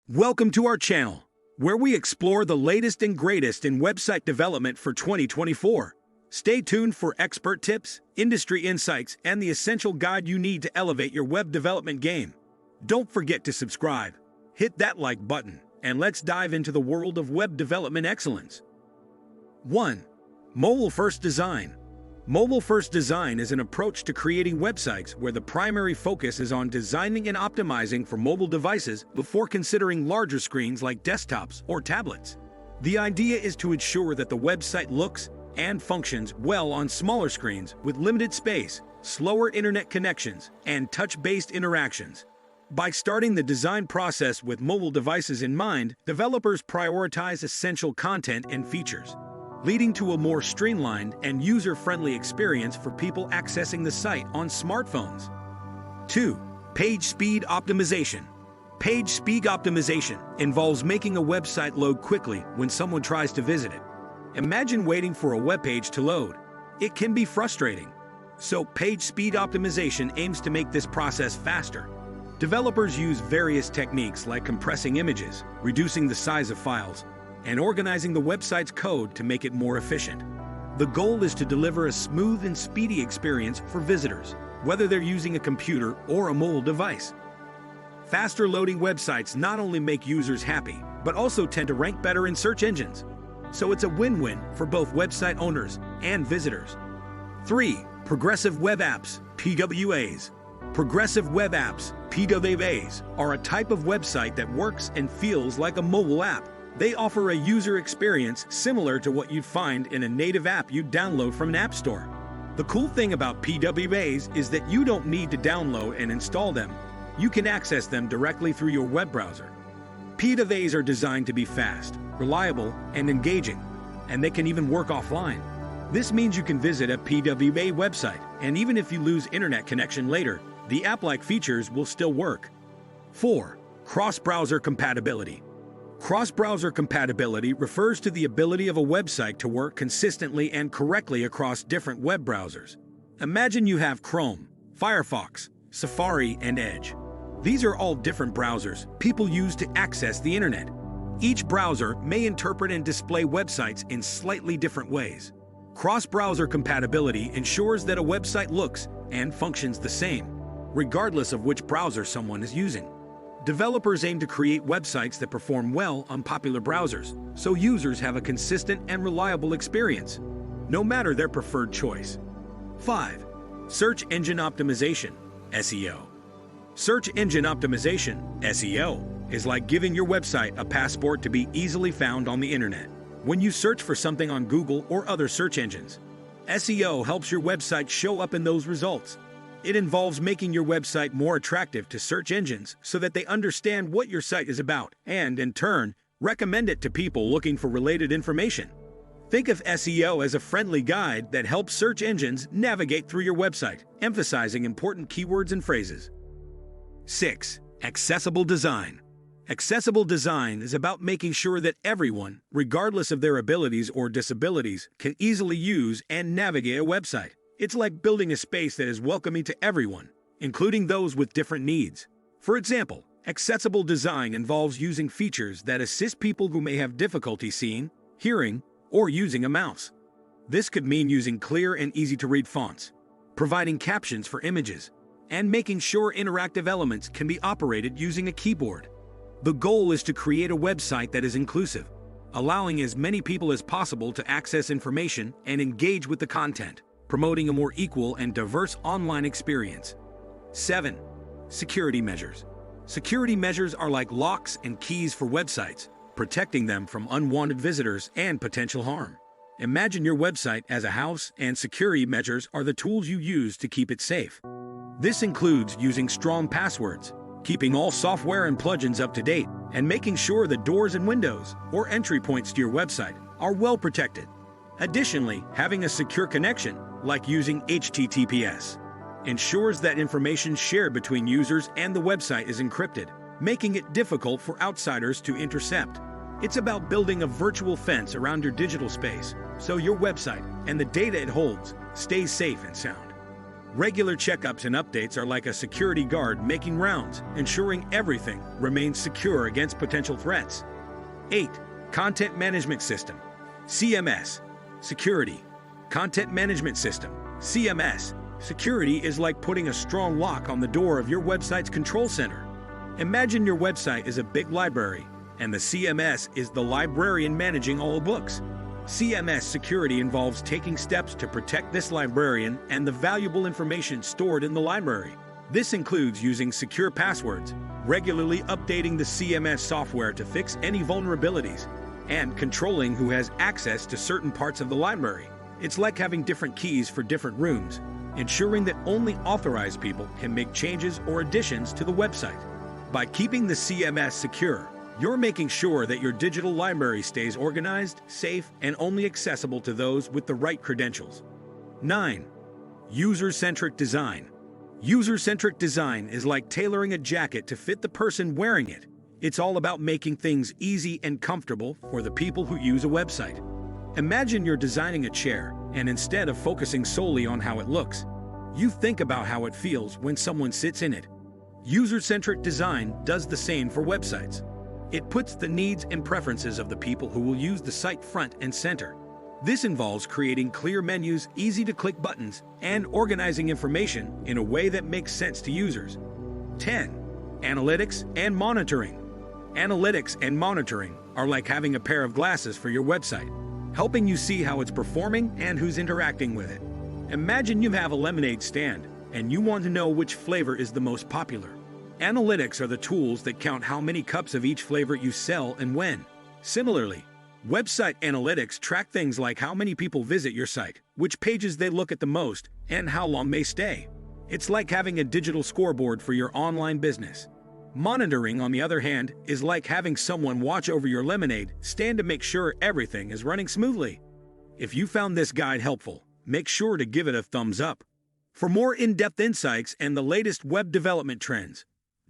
Welcome to our channel, where we explore the latest and greatest in website development for 2024. Stay tuned for expert tips, industry insights, and the essential guide you need to elevate your web development game. Don't forget to subscribe, hit that like button, and let's dive into the world of web development excellence. 1. Mobile-first design. Mobile-first design is an approach to creating websites where the primary focus is on designing and optimizing for mobile devices before considering larger screens like desktops or tablets. The idea is to ensure that the website looks and functions well on smaller screens with limited space, slower internet connections, and touch-based interactions. By starting the design process with mobile devices in mind, developers prioritize essential content and features, leading to a more streamlined and user-friendly experience for people accessing the site on smartphones. 2. Page speed optimization. Page speed optimization involves making a website load quickly when someone tries to visit it. Imagine waiting for a web page to load. It can be frustrating. So page speed optimization aims to make this process faster. Developers use various techniques like compressing images, reducing the size of files, and organizing the website's code to make it more efficient. The goal is to deliver a smooth and speedy experience for visitors, whether they're using a computer or a mobile device. Faster loading websites not only make users happy, but also tend to rank better in search engines. So it's a win-win for both website owners and visitors. 3. Progressive Web Apps, PWAs. Progressive Web Apps, PWAs, are a type of website that works and feels like a mobile app. They offer a user experience similar to what you'd find in a native app you'd download from an app store. The cool thing about PWAs is that you don't need to download and install them. You can access them directly through your web browser. PWAs are designed to be fast, reliable, and engaging, and they can even work offline. This means you can visit a PWA website, and even if you lose internet connection later, the app-like features will still work. 4. Cross-browser compatibility. Cross-browser compatibility refers to the ability of a website to work consistently and correctly across different web browsers. Imagine you have Chrome, Firefox, Safari, and Edge. These are all different browsers people use to access the internet. Each browser may interpret and display websites in slightly different ways. Cross-browser compatibility ensures that a website looks and functions the same, regardless of which browser someone is using. Developers aim to create websites that perform well on popular browsers, so users have a consistent and reliable experience, no matter their preferred choice. 5. Search Engine Optimization, SEO. Search Engine Optimization, SEO, is like giving your website a passport to be easily found on the internet. When you search for something on Google or other search engines, SEO helps your website show up in those results. It involves making your website more attractive to search engines so that they understand what your site is about and, in turn, recommend it to people looking for related information. Think of SEO as a friendly guide that helps search engines navigate through your website, emphasizing important keywords and phrases. 6. Accessible design. Accessible design is about making sure that everyone, regardless of their abilities or disabilities, can easily use and navigate a website. It's like building a space that is welcoming to everyone, including those with different needs. For example, accessible design involves using features that assist people who may have difficulty seeing, hearing, or using a mouse. This could mean using clear and easy-to-read fonts, providing captions for images, and making sure interactive elements can be operated using a keyboard. The goal is to create a website that is inclusive, allowing as many people as possible to access information and engage with the content, promoting a more equal and diverse online experience. 7. Security measures. Security measures are like locks and keys for websites, protecting them from unwanted visitors and potential harm. Imagine your website as a house, and security measures are the tools you use to keep it safe. This includes using strong passwords, keeping all software and plugins up to date, and making sure the doors and windows or entry points to your website are well protected. Additionally, having a secure connection, like using HTTPS, ensures that information shared between users and the website is encrypted, making it difficult for outsiders to intercept. It's about building a virtual fence around your digital space, so your website and the data it holds stays safe and sound. Regular checkups and updates are like a security guard making rounds, ensuring everything remains secure against potential threats. 8. Content Management System, CMS. Security. Content Management System, CMS. Security is like putting a strong lock on the door of your website's control center. Imagine your website is a big library, and the CMS is the librarian managing all books. CMS security involves taking steps to protect this librarian and the valuable information stored in the library. This includes using secure passwords, regularly updating the CMS software to fix any vulnerabilities, and controlling who has access to certain parts of the library. It's like having different keys for different rooms, ensuring that only authorized people can make changes or additions to the website. By keeping the CMS secure, you're making sure that your digital library stays organized, safe, and only accessible to those with the right credentials. 9. User-centric design. User-centric design is like tailoring a jacket to fit the person wearing it. It's all about making things easy and comfortable for the people who use a website. Imagine you're designing a chair, and instead of focusing solely on how it looks, you think about how it feels when someone sits in it. User-centric design does the same for websites. It puts the needs and preferences of the people who will use the site front and center. This involves creating clear menus, easy-to-click buttons, and organizing information in a way that makes sense to users. 10. Analytics and monitoring. Analytics and monitoring are like having a pair of glasses for your website, helping you see how it's performing and who's interacting with it. Imagine you have a lemonade stand, and you want to know which flavor is the most popular. Analytics are the tools that count how many cups of each flavor you sell and when. Similarly, website analytics track things like how many people visit your site, which pages they look at the most, and how long they stay. It's like having a digital scoreboard for your online business. Monitoring, on the other hand, is like having someone watch over your lemonade stand to make sure everything is running smoothly. If you found this guide helpful, make sure to give it a thumbs up. For more in-depth insights and the latest web development trends,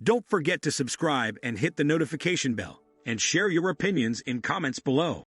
don't forget to subscribe and hit the notification bell, and share your opinions in comments below.